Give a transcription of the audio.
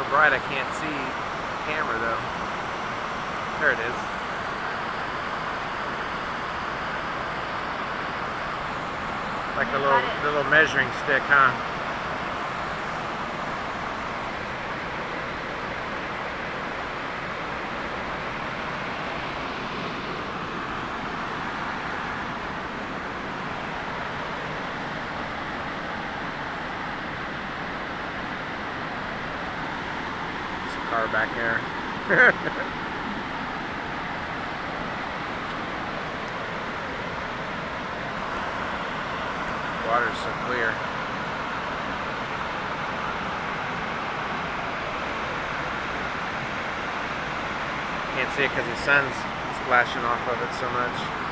so bright I can't see the camera though. There it is. Like a little measuring stick, huh? There's a car back there. Water's so clear. Can't see it because the sun's splashing off of it so much.